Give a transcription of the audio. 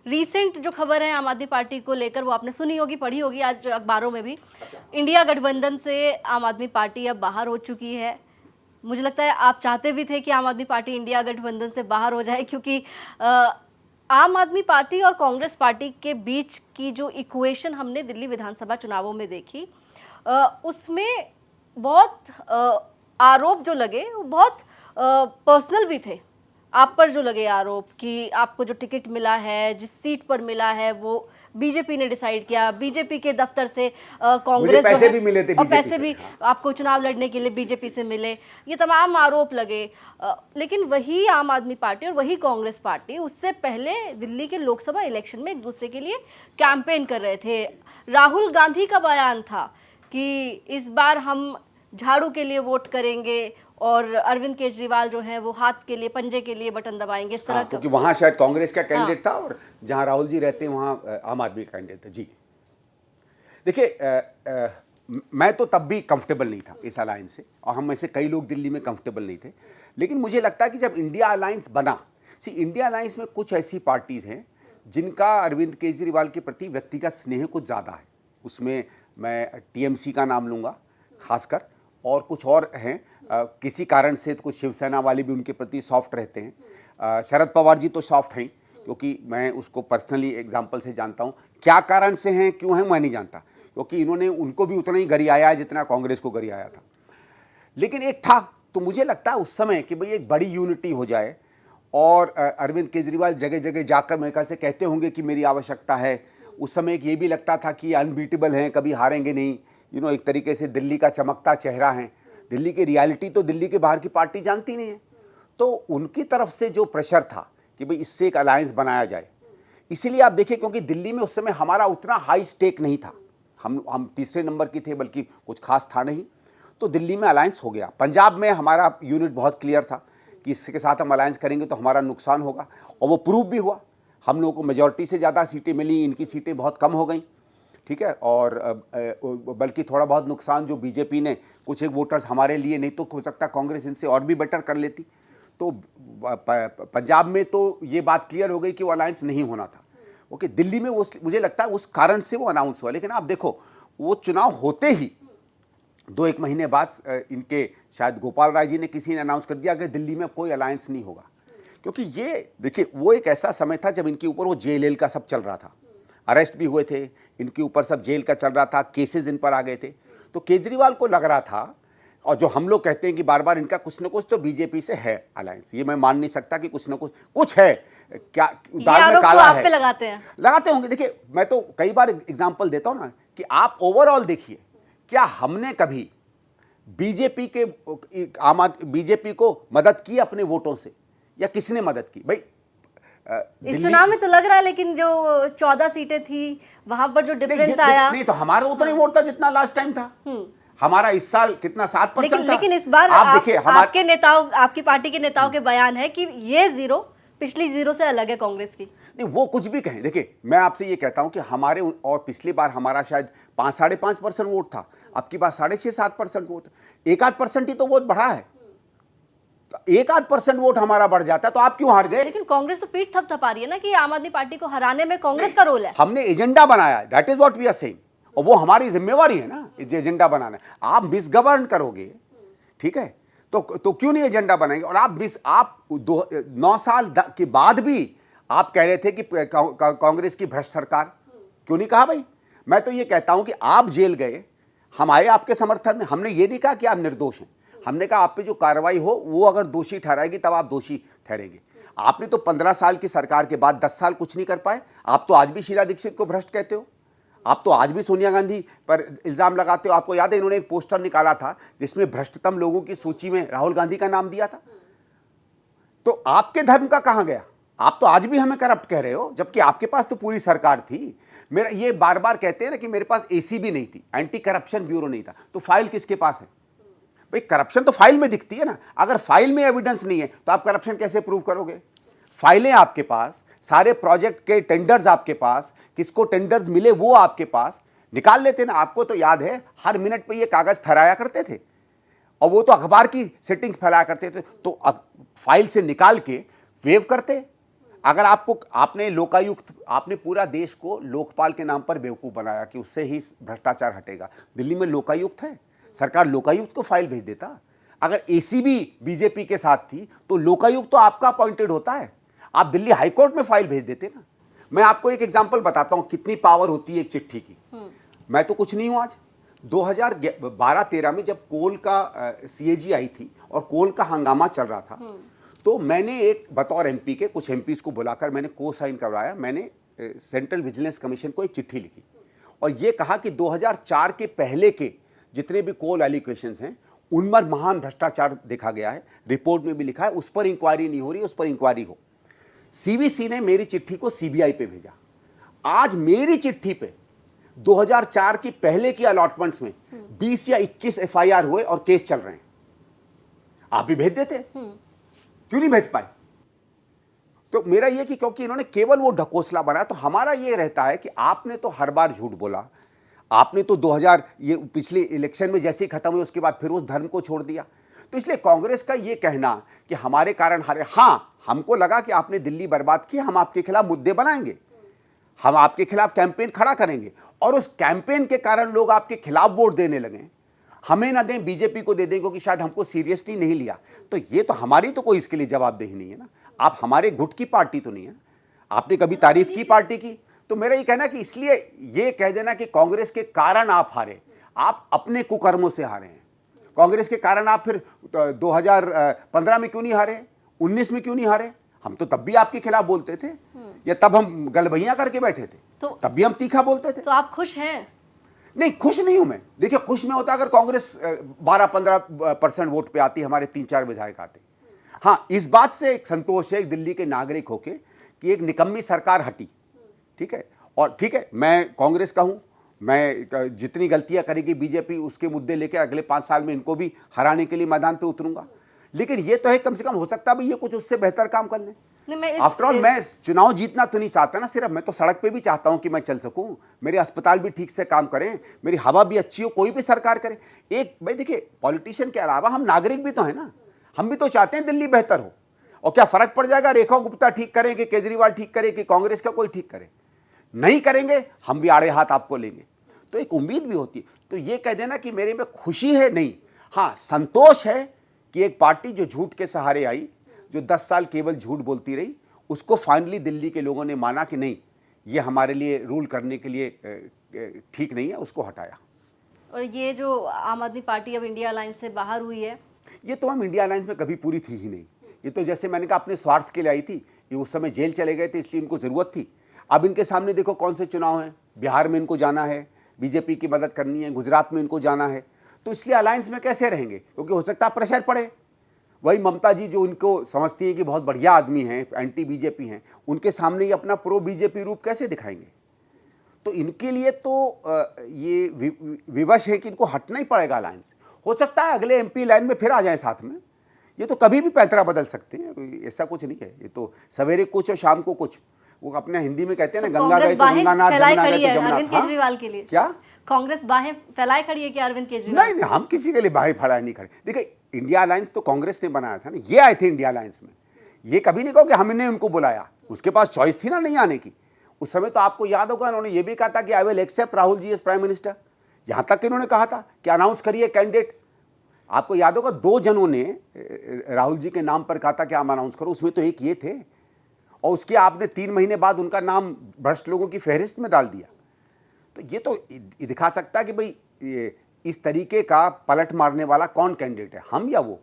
Recent जो खबर है आम आदमी पार्टी को लेकर, वो आपने सुनी होगी, पढ़ी होगी आज अखबारों में भी। इंडिया गठबंधन से आम आदमी पार्टी अब बाहर हो चुकी है। मुझे लगता है आप चाहते भी थे कि आम आदमी पार्टी इंडिया गठबंधन से बाहर हो जाए, क्योंकि आम आदमी पार्टी और कांग्रेस पार्टी के बीच की जो इक्वेशन हमने दिल्ली विधानसभा चुनावों में देखी, उसमें बहुत आरोप जो लगे वो बहुत पर्सनल भी थे। आप पर जो लगे आरोप कि आपको जो टिकट मिला है, जिस सीट पर मिला है, वो बीजेपी ने डिसाइड किया, बीजेपी के दफ्तर से कांग्रेस पैसे भी मिले थे, और पैसे भी आपको चुनाव लड़ने के लिए बीजेपी से मिले, ये तमाम आरोप लगे। लेकिन वही आम आदमी पार्टी और वही कांग्रेस पार्टी उससे पहले दिल्ली के लोकसभा इलेक्शन में एक दूसरे के लिए कैंपेन कर रहे थे। राहुल गांधी का बयान था कि इस बार हम झाड़ू के लिए वोट करेंगे और अरविंद केजरीवाल जो हैं वो हाथ के लिए, पंजे के लिए बटन दबाएंगे, इस तरह का। क्योंकि वहां शायद कांग्रेस का कैंडिडेट था और जहां राहुल जी रहते हैं वहां आम आदमी का कैंडिडेट था। जी देखिए, मैं तो तब भी कंफर्टेबल नहीं था इस अलायंस से, और हम में से कई लोग दिल्ली में कंफर्टेबल नहीं थे। लेकिन मुझे लगता है कि जब इंडिया अलायंस बना, इंडिया अलायंस में कुछ ऐसी पार्टीज हैं जिनका अरविंद केजरीवाल के प्रति व्यक्तिगत स्नेह कुछ ज़्यादा है। उसमें मैं टीएमसी का नाम लूँगा खासकर, और कुछ और हैं किसी कारण से, तो कुछ शिवसेना वाले भी उनके प्रति सॉफ्ट रहते हैं। शरद पवार जी तो सॉफ्ट हैं, क्योंकि मैं उसको पर्सनली एग्जांपल से जानता हूं। क्या कारण से हैं, क्यों हैं, मैं नहीं जानता, क्योंकि इन्होंने उनको भी उतना ही गरियाया है जितना कांग्रेस को गरियाया था। लेकिन एक था, तो मुझे लगता है उस समय कि भाई एक बड़ी यूनिटी हो जाए, और अरविंद केजरीवाल जगह जगह जाकर मेरे ख्याल से कहते होंगे कि मेरी आवश्यकता है। उस समय एक ये भी लगता था कि अनबीटेबल हैं, कभी हारेंगे नहीं, एक तरीके से दिल्ली का चमकता चेहरा है। दिल्ली की रियलिटी तो दिल्ली के बाहर की पार्टी जानती नहीं है। तो उनकी तरफ से जो प्रेशर था कि भाई इससे एक अलायंस बनाया जाए, इसीलिए आप देखिए, क्योंकि दिल्ली में उस समय हमारा उतना हाई स्टेक नहीं था, हम तीसरे नंबर की थे, बल्कि कुछ खास था नहीं, तो दिल्ली में अलायंस हो गया। पंजाब में हमारा यूनिट बहुत क्लियर था कि इसके साथ हम अलायंस करेंगे तो हमारा नुकसान होगा, और वो प्रूव भी हुआ। हम लोगों को मेजॉरिटी से ज़्यादा सीटें मिली, इनकी सीटें बहुत कम हो गई, ठीक है। और बल्कि थोड़ा बहुत नुकसान जो बीजेपी ने, कुछ एक वोटर्स हमारे लिए, नहीं तो हो सकता कांग्रेस इनसे और भी बेटर कर लेती। तो पंजाब में तो ये बात क्लियर हो गई कि वो अलायंस नहीं होना था। ओके, दिल्ली में वो मुझे लगता है उस कारण से वो अनाउंस हुआ। लेकिन आप देखो, वो चुनाव होते ही 2-1 महीने बाद इनके शायद गोपाल राय जी ने किसी ने अनाउंस कर दिया कि दिल्ली में कोई अलायंस नहीं होगा। क्योंकि ये देखिए, वो एक ऐसा समय था जब इनके ऊपर वो जेल का सब चल रहा था, अरेस्ट भी हुए थे, इनके ऊपर सब जेल का चल रहा था, केसेस इन पर आ गए थे। तो केजरीवाल को लग रहा था, और जो हम लोग कहते हैं कि बार बार इनका कुछ ना कुछ तो बीजेपी से है अलायंस, ये मैं मान नहीं सकता कि कुछ ना कुछ है। क्या दाल में काला है, लगाते होंगे। देखिए, मैं तो कई बार एग्जांपल देता हूं ना कि आप ओवरऑल देखिए, क्या हमने कभी बीजेपी को मदद की अपने वोटों से, या किसने मदद की? भाई इस चुनाव में तो लग रहा है, लेकिन जो 14 सीटें थी वहां पर जो डिफरेंस आया, नहीं तो हमारा उतना ही वोट था जितना लास्ट टाइम था। हमारा इस साल कितना 7% था। लेकिन इस बार आप देखिए, आपके नेताओं, आपकी पार्टी के नेताओं के बयान है कि ये जीरो पिछली जीरो से अलग है कांग्रेस की। नहीं, वो कुछ भी कहें, देखिए मैं आपसे ये कहता हूं कि हमारे, और पिछली बार हमारा शायद 5-5.5% वोट था, अब की बार 6.5-7% वोट, 1-8% ही तो वोट बढ़ा है। 1-8% वोट हमारा बढ़ जाता तो आप क्यों हार गए? लेकिन कांग्रेस तो पीठ थपथपा रही है ना कि आम आदमी पार्टी को हराने में कांग्रेस का रोल है। हमने एजेंडा बनाया है, that is what we are saying, और वो हमारी जिम्मेवारी है ना, एजेंडा बनाना। आप मिसगवर्न करोगे, ठीक है, तो क्यों नहीं एजेंडा बनाएंगे? और आप 9 साल के बाद भी आप कह रहे थे कि कांग्रेस की भ्रष्ट सरकार, क्यों नहीं कहा भाई? मैं तो ये कहता हूं कि आप जेल गए, हम आए आपके समर्थन में, हमने ये नहीं कहा कि आप निर्दोष हैं, हमने कहा आप पे जो कार्रवाई हो वो अगर दोषी ठहराएगी तब आप दोषी ठहरेंगे। आपने तो 15 साल की सरकार के बाद 10 साल कुछ नहीं कर पाए। आप तो आज भी शीला दीक्षित को भ्रष्ट कहते हो, आप तो आज भी सोनिया गांधी पर इल्जाम लगाते हो। आपको याद है, इन्होंने एक पोस्टर निकाला था जिसमें भ्रष्टतम लोगों की सूची में राहुल गांधी का नाम दिया था। तो आपके धर्म का कहां गया? आप तो आज भी हमें करप्ट कह रहे हो, जबकि आपके पास तो पूरी सरकार थी। मेरा ये बार बार कहते हैं ना कि मेरे पास एसीबी नहीं थी, एंटी करप्शन ब्यूरो नहीं था, तो फाइल किसके पास है? भाई करप्शन तो फाइल में दिखती है ना। अगर फाइल में एविडेंस नहीं है तो आप करप्शन कैसे प्रूव करोगे? फाइलें आपके पास, सारे प्रोजेक्ट के टेंडर्स आपके पास, किसको टेंडर्स मिले वो आपके पास, निकाल लेते ना। आपको तो याद है, हर मिनट पे ये कागज फहराया करते थे, और वो तो अखबार की सेटिंग फैलाया करते थे, तो फाइल से निकाल के वेव करते। अगर आपको आपने लोकायुक्त, आपने पूरा देश को लोकपाल के नाम पर बेवकूफ़ बनाया कि उससे ही भ्रष्टाचार हटेगा। दिल्ली में लोकायुक्त है, सरकार लोकायुक्त को फाइल भेज देता। अगर एसीबी बीजेपी के साथ थी तो लोकायुक्त तो आपका अपॉइंटेड होता है, आप दिल्ली हाईकोर्ट में फाइल भेज देते ना। मैं आपको एक एग्जांपल बताता हूं कितनी पावर होती है एक चिट्ठी की। मैं तो कुछ नहीं हूं। आज 2012-13 में जब कोल का सीएजी आई थी और कोल का हंगामा चल रहा था, तो मैंने एक बतौर एमपी के कुछ एमपीज को बुलाकर मैंने को साइन करवाया। मैंने सेंट्रल विजिलेंस कमीशन को एक चिट्ठी लिखी और ये कहा कि 2004 के पहले के जितने भी कोल एलिगेशंस हैं उनमें महान भ्रष्टाचार देखा गया है, रिपोर्ट में भी लिखा है, उस पर इंक्वायरी नहीं हो रही, उस पर इंक्वायरी हो। सीवीसी ने मेरी चिट्ठी को सीबीआई पे भेजा। आज मेरी चिट्ठी पे 2004 की पहले की अलॉटमेंट्स में 20 या 21 एफआईआर हुए और केस चल रहे हैं। आप भी भेज देते, क्यों नहीं भेज पाए? तो मेरा ये कि क्योंकि इन्होंने केवल वो ढकोसला बनाया। तो हमारा ये रहता है कि आपने तो हर बार झूठ बोला, आपने तो 2000 ये पिछले इलेक्शन में जैसे ही खत्म हुए उसके बाद फिर उस धर्म को छोड़ दिया। तो इसलिए कांग्रेस का ये कहना कि हमारे कारण हारे, हाँ हमको लगा कि आपने दिल्ली बर्बाद की, हम आपके खिलाफ मुद्दे बनाएंगे, हम आपके खिलाफ कैंपेन खड़ा करेंगे और उस कैंपेन के कारण लोग आपके खिलाफ वोट देने लगे। हमें ना दें, बीजेपी को दे दें क्योंकि शायद हमको सीरियसली नहीं लिया। तो ये तो हमारी तो कोई इसके लिए जवाबदेही नहीं है ना। आप हमारे गुट की पार्टी तो नहीं है, आपने कभी तारीफ की पार्टी की। तो मेरा ये कहना कि इसलिए ये कह देना कि कांग्रेस के कारण आप हारे, आप अपने कुकर्मों से हारे हैं। कांग्रेस के कारण आप फिर 2015 में क्यों नहीं हारे, 19 में क्यों नहीं हारे? हम तो तब भी आपके खिलाफ बोलते थे, या तब हम गलबैयां करके बैठे थे, तो तब भी हम तीखा बोलते थे। तो आप खुश हैं? नहीं, खुश नहीं हूं मैं। देखिए, खुश में होता अगर कांग्रेस 12-15% वोट पे आती, हमारे 3-4 विधायक आते। हाँ, इस बात से एक संतोष है एक दिल्ली के नागरिक होके कि एक निकम्मी सरकार हटी, ठीक है। और ठीक है, मैं कांग्रेस का हूं, मैं जितनी गलतियां करेगी बीजेपी उसके मुद्दे लेके अगले 5 साल में इनको भी हराने के लिए मैदान पे उतरूंगा। लेकिन ये तो है कम से कम हो सकता है ये कुछ उससे बेहतर काम कर लें। आफ्टर ऑल मैं चुनाव जीतना तो नहीं चाहता ना सिर्फ, मैं तो सड़क पे भी चाहता हूं कि मैं चल सकूं, मेरे अस्पताल भी ठीक से काम करें, मेरी हवा भी अच्छी हो, कोई भी सरकार करे। एक भाई देखिए, पॉलिटिशियन के अलावा हम नागरिक भी तो है ना, हम भी तो चाहते हैं दिल्ली बेहतर हो। और क्या फर्क पड़ जाएगा रेखा गुप्ता ठीक करें कि केजरीवाल ठीक करे कि कांग्रेस का कोई ठीक करे? नहीं करेंगे, हम भी आड़े हाथ आपको लेंगे। तो एक उम्मीद भी होती है। तो ये कह देना कि मेरे में खुशी है, नहीं, हाँ संतोष है कि एक पार्टी जो झूठ के सहारे आई, जो 10 साल केवल झूठ बोलती रही, उसको फाइनली दिल्ली के लोगों ने माना कि नहीं, ये हमारे लिए रूल करने के लिए ठीक नहीं है, उसको हटाया। और ये जो आम आदमी पार्टी अब इंडिया अलायंस से बाहर हुई है, ये तो हम इंडिया अलायंस में कभी पूरी थी ही नहीं। ये तो जैसे मैंने कहा अपने स्वार्थ के लिए आई थी। ये उस समय जेल चले गए थे इसलिए इनको ज़रूरत थी। अब इनके सामने देखो कौन से चुनाव हैं, बिहार में इनको जाना है, बीजेपी की मदद करनी है, गुजरात में इनको जाना है। तो इसलिए अलायंस में कैसे रहेंगे? क्योंकि हो सकता है प्रेशर पड़े। वही ममता जी जो उनको समझती है कि बहुत बढ़िया आदमी हैं, एंटी बीजेपी हैं, उनके सामने ये अपना प्रो बीजेपी रूप कैसे दिखाएंगे? तो इनके लिए तो ये विवश है कि इनको हटना ही पड़ेगा अलायंस से। हो सकता है अगले एमपी लाइन में फिर आ जाए साथ में, ये तो कभी भी पैंतरा बदल सकते हैं, ऐसा कुछ नहीं है। ये तो सवेरे कुछ और शाम को कुछ, वो अपने हिंदी में कहते हैं ना, गंगा गए तो गंगानाथ, जमुना गए तो जमुना। अरविंद केजरीवाल के लिए क्या कांग्रेस बाहें फैलाए खड़ी है कि अरविंद केजरीवाल? नहीं, हम किसी के लिए बाहें फैलाए नहीं खड़े। देखिए, इंडिया अलायंस तो कांग्रेस ने बनाया था ना, ये आए थे इंडिया अलायंस में। ये कभी नहीं कहो कि हमने उनको बुलाया, उसके पास चॉइस थी ना नहीं आने की। उस समय तो आपको याद होगा उन्होंने ये भी कहा था कि I will accept Rahul ji as prime minister. यहां तक कि उन्होंने कहा था कि अनाउंस करिए कैंडिडेट। आपको याद होगा 2 जनों ने राहुल जी के नाम पर कहा था कि आप अनाउंस करो, उसमें तो एक ये थे, और उसके आपने 3 महीने बाद उनका नाम भ्रष्ट लोगों की फहरिस्त में डाल दिया। तो ये तो दिखा सकता है कि भाई इस तरीके का पलट मारने वाला कौन कैंडिडेट है, हम या वो।